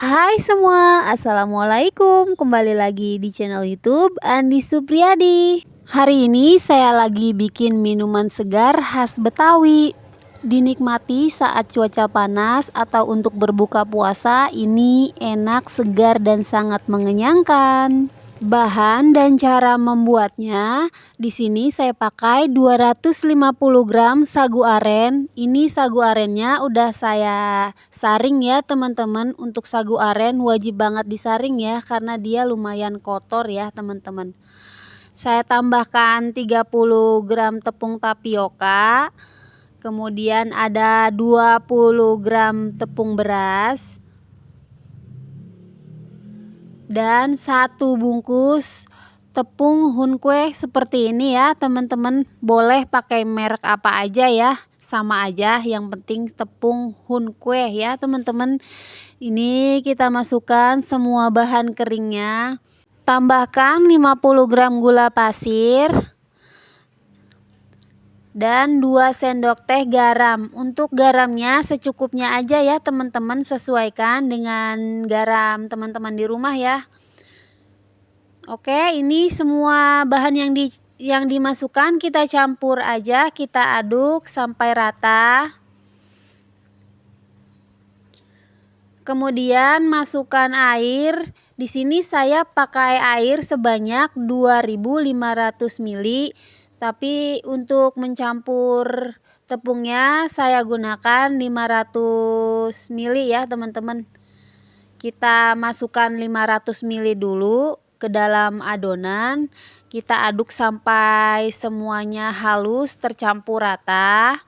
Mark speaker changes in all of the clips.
Speaker 1: Hai semua, assalamualaikum. Kembali lagi di channel YouTube Andi Supriyadi. Hari ini saya lagi bikin minuman segar khas Betawi. Dinikmati saat cuaca panas atau untuk berbuka puasa, ini enak, segar, dan sangat mengenyangkan. Bahan dan cara membuatnya, di sini saya pakai 250 gram sagu aren. Ini sagu arennya udah saya saring ya teman-teman. Untuk sagu aren wajib banget disaring ya, karena dia lumayan kotor ya teman-teman. Saya tambahkan 30 gram tepung tapioka. Kemudian ada 20 gram tepung beras. Dan 1 bungkus tepung Hunkwe seperti ini ya teman-teman. Boleh pakai merek apa aja ya, sama aja, yang penting tepung Hunkwe ya teman-teman. Ini kita masukkan semua bahan keringnya. Tambahkan 50 gram gula pasir dan 2 sendok teh garam. Untuk garamnya secukupnya aja ya teman-teman, sesuaikan dengan garam teman-teman di rumah ya. Oke, ini semua bahan yang dimasukkan kita campur aja, kita aduk sampai rata. Kemudian masukkan air. Di sini saya pakai air sebanyak 2500 ml. Tapi untuk mencampur tepungnya saya gunakan 500 ml ya teman-teman. Kita masukkan 500 ml dulu ke dalam adonan. Kita aduk sampai semuanya halus tercampur rata.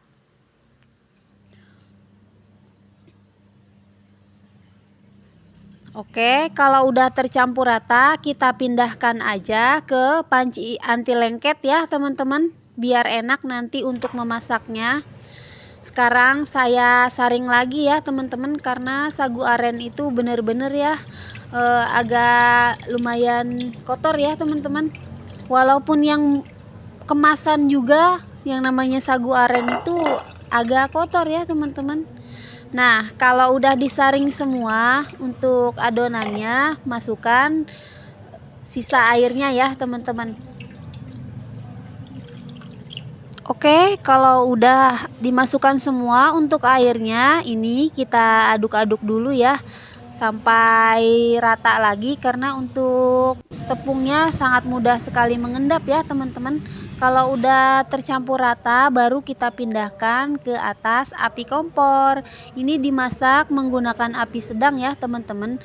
Speaker 1: Oke, kalau udah tercampur rata, kita pindahkan aja ke panci anti lengket ya teman-teman, biar enak nanti untuk memasaknya. Sekarang saya saring lagi ya teman-teman, karena sagu aren itu bener-bener ya agak lumayan kotor ya teman-teman. Walaupun yang kemasan juga yang namanya sagu aren itu agak kotor ya teman-teman. Nah, kalau udah disaring semua untuk adonannya, masukkan sisa airnya ya teman-teman. Oke, kalau udah dimasukkan semua untuk airnya, ini kita aduk-aduk dulu ya sampai rata lagi, karena untuk tepungnya sangat mudah sekali mengendap ya teman-teman. Kalau udah tercampur rata, baru kita pindahkan ke atas api kompor. Ini dimasak menggunakan api sedang ya teman-teman.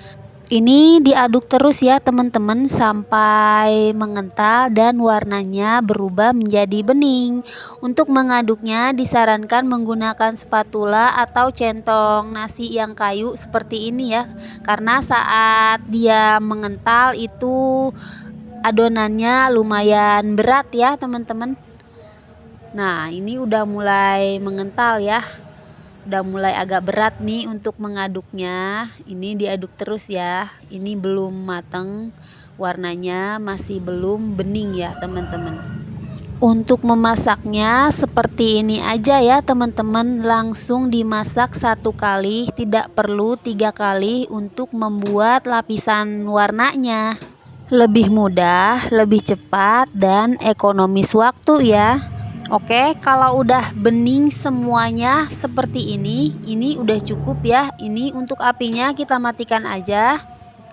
Speaker 1: Ini diaduk terus ya teman-teman sampai mengental dan warnanya berubah menjadi bening. Untuk mengaduknya disarankan menggunakan spatula atau centong nasi yang kayu seperti ini ya. Karena saat dia mengental itu adonannya lumayan berat ya teman-teman. Nah, ini udah mulai mengental ya. Udah mulai agak berat nih untuk mengaduknya. Ini diaduk terus ya. Ini belum matang, warnanya masih belum bening ya teman-teman. Untuk memasaknya seperti ini aja ya teman-teman, langsung dimasak 1 kali, tidak perlu 3 kali untuk membuat lapisan warnanya. Lebih mudah, lebih cepat, dan ekonomis waktu ya. Oke, kalau udah bening semuanya seperti ini udah cukup ya. Ini untuk apinya kita matikan aja.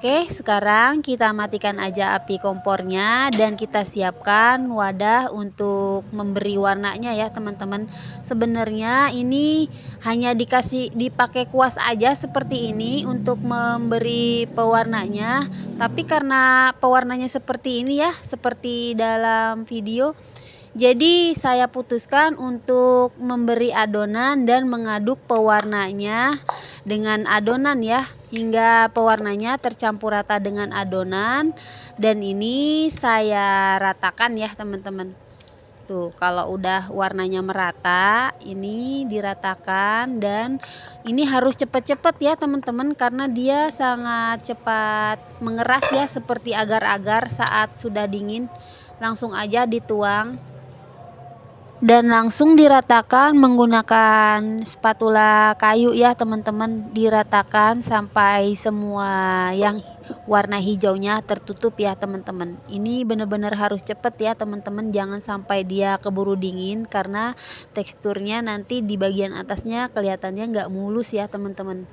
Speaker 1: Oke, sekarang kita matikan aja api kompornya dan kita siapkan wadah untuk memberi warnanya ya teman-teman. Sebenarnya ini hanya dipakai kuas aja seperti ini untuk memberi pewarnanya. Tapi karena pewarnanya seperti ini ya, seperti dalam video, jadi saya putuskan untuk memberi adonan dan mengaduk pewarnanya dengan adonan ya, hingga pewarnanya tercampur rata dengan adonan. Dan ini saya ratakan ya teman-teman. Tuh, kalau udah warnanya merata, ini diratakan. Dan ini harus cepet-cepet ya teman-teman, karena dia sangat cepat mengeras ya, seperti agar-agar saat sudah dingin. Langsung aja dituang. dan langsung diratakan menggunakan spatula kayu ya teman-teman, diratakan sampai semua yang warna hijaunya tertutup ya teman-teman. Ini benar-benar harus cepet ya teman-teman, jangan sampai dia keburu dingin karena teksturnya nanti di bagian atasnya kelihatannya nggak mulus ya teman-teman.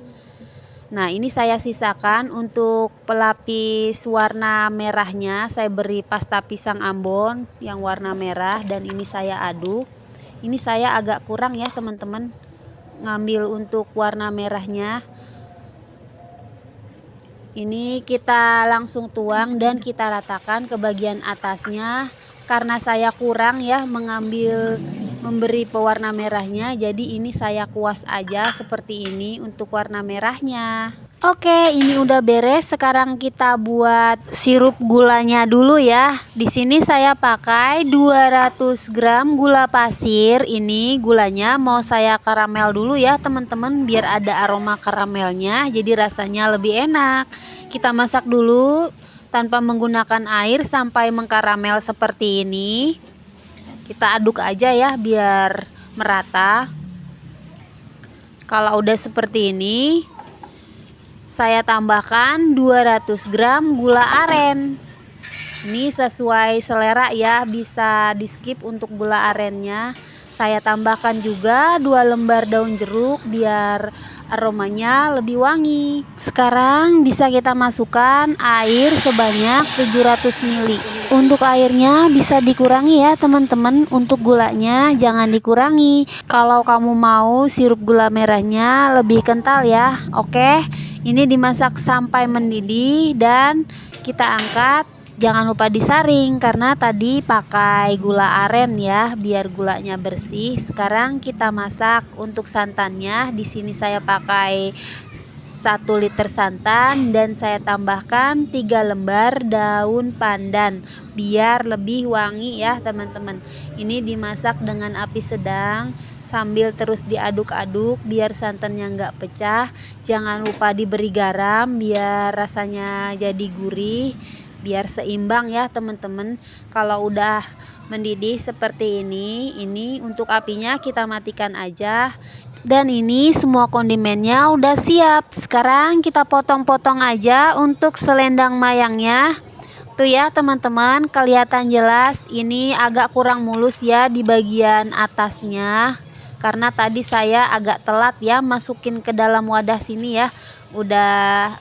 Speaker 1: Nah, ini saya sisakan untuk pelapis warna merahnya. Saya beri pasta pisang Ambon yang warna merah dan ini saya aduk. Ini saya agak kurang ya teman-teman, ngambil untuk warna merahnya. Ini kita langsung tuang dan kita ratakan ke bagian atasnya. Karena saya kurang ya memberi pewarna merahnya, jadi ini saya kuas aja seperti ini untuk warna merahnya. Oke, ini udah beres. Sekarang kita buat sirup gulanya dulu ya. Di sini saya pakai 200 gram gula pasir. Ini gulanya mau saya karamel dulu ya teman-teman, biar ada aroma karamelnya jadi rasanya lebih enak. Kita masak dulu tanpa menggunakan air sampai mengkaramel seperti ini. Kita aduk aja ya biar merata. Kalau udah seperti ini, saya tambahkan 200 gram gula aren. Ini sesuai selera ya, bisa di skip untuk gula arennya. Saya tambahkan juga 2 lembar daun jeruk biar aromanya lebih wangi. Sekarang bisa kita masukkan air sebanyak 700 ml. Untuk airnya bisa dikurangi ya teman-teman, untuk gulanya jangan dikurangi. Kalau kamu mau sirup gula merahnya lebih kental ya. Oke, ini dimasak sampai mendidih dan kita angkat. Jangan lupa disaring karena tadi pakai gula aren ya, biar gulanya bersih. Sekarang kita masak untuk santannya. Di sini saya pakai 1 liter santan dan saya tambahkan 3 lembar daun pandan biar lebih wangi ya teman-teman. Ini dimasak dengan api sedang sambil terus diaduk-aduk biar santannya nggak pecah. Jangan lupa diberi garam biar rasanya jadi gurih, biar seimbang ya teman-teman. Kalau udah mendidih seperti ini untuk apinya kita matikan aja. Dan ini semua kondimennya udah siap. Sekarang kita potong-potong aja untuk selendang mayangnya. Tuh ya teman-teman, kelihatan jelas ini agak kurang mulus ya di bagian atasnya. Karena tadi saya agak telat ya masukin ke dalam wadah sini ya. Udah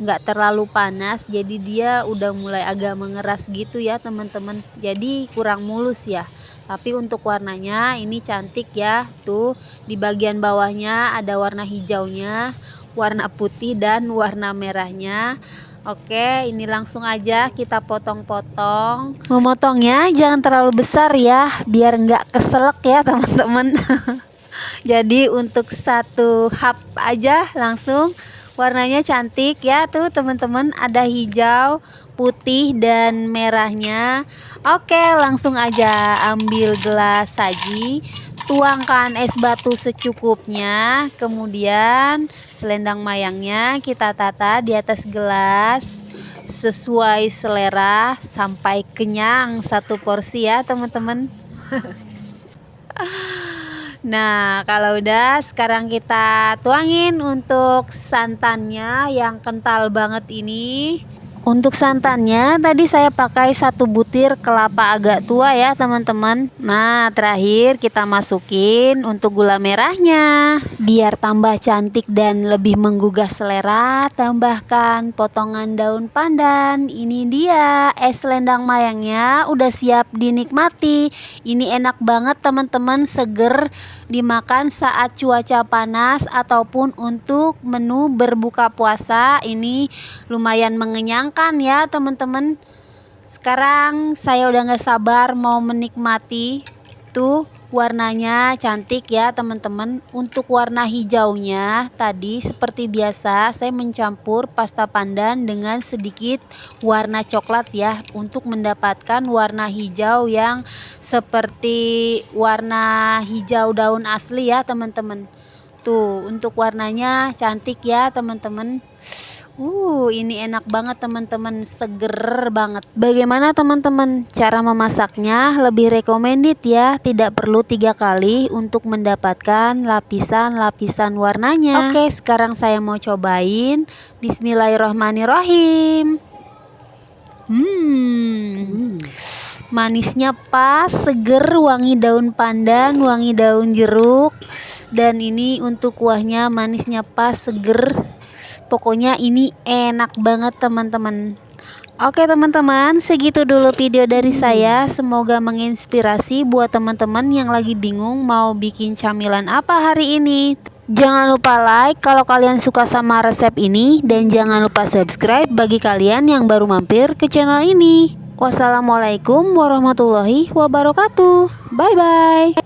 Speaker 1: nggak terlalu panas, jadi dia udah mulai agak mengeras gitu ya teman-teman, jadi kurang mulus ya. Tapi untuk warnanya ini cantik ya, tuh di bagian bawahnya ada warna hijaunya, warna putih dan warna merahnya. Oke, ini langsung aja kita potong-potong. Memotongnya jangan terlalu besar ya, biar nggak keselak ya teman-teman. Jadi untuk satu hap aja langsung. Warnanya cantik ya tuh teman-teman, ada hijau, putih dan merahnya. Oke, langsung aja ambil gelas saji, tuangkan es batu secukupnya, kemudian selendang mayangnya kita tata di atas gelas sesuai selera sampai kenyang 1 porsi ya teman-teman. Nah, kalau udah sekarang kita tuangin untuk santannya yang kental banget ini. Untuk santannya tadi saya pakai 1 butir kelapa agak tua ya teman-teman. Nah, terakhir kita masukin untuk gula merahnya. Biar tambah cantik dan lebih menggugah selera, tambahkan potongan daun pandan. Ini dia es selendang mayangnya udah siap dinikmati. Ini enak banget teman-teman, seger dimakan saat cuaca panas ataupun untuk menu berbuka puasa. Ini lumayan mengenyangkan ya teman-teman. Sekarang saya udah gak sabar mau menikmati. Tuh warnanya cantik ya teman-teman. Untuk warna hijaunya tadi seperti biasa saya mencampur pasta pandan dengan sedikit warna coklat ya, untuk mendapatkan warna hijau yang seperti warna hijau daun asli ya teman-teman. Tuh, untuk warnanya cantik ya teman-teman. Ini enak banget teman-teman, seger banget. Bagaimana teman-teman cara memasaknya? Lebih recommended ya, tidak perlu 3 kali untuk mendapatkan lapisan-lapisan warnanya. Oke, sekarang saya mau cobain. Bismillahirrohmanirrohim. Manisnya pas, seger, wangi daun pandan, wangi daun jeruk. Dan ini untuk kuahnya manisnya pas, seger. Pokoknya ini enak banget teman-teman. Oke teman-teman, segitu dulu video dari saya. Semoga menginspirasi buat teman-teman yang lagi bingung mau bikin camilan apa hari ini. Jangan lupa like kalau kalian suka sama resep ini, dan jangan lupa subscribe bagi kalian yang baru mampir ke channel ini. Wassalamualaikum warahmatullahi wabarakatuh. Bye bye.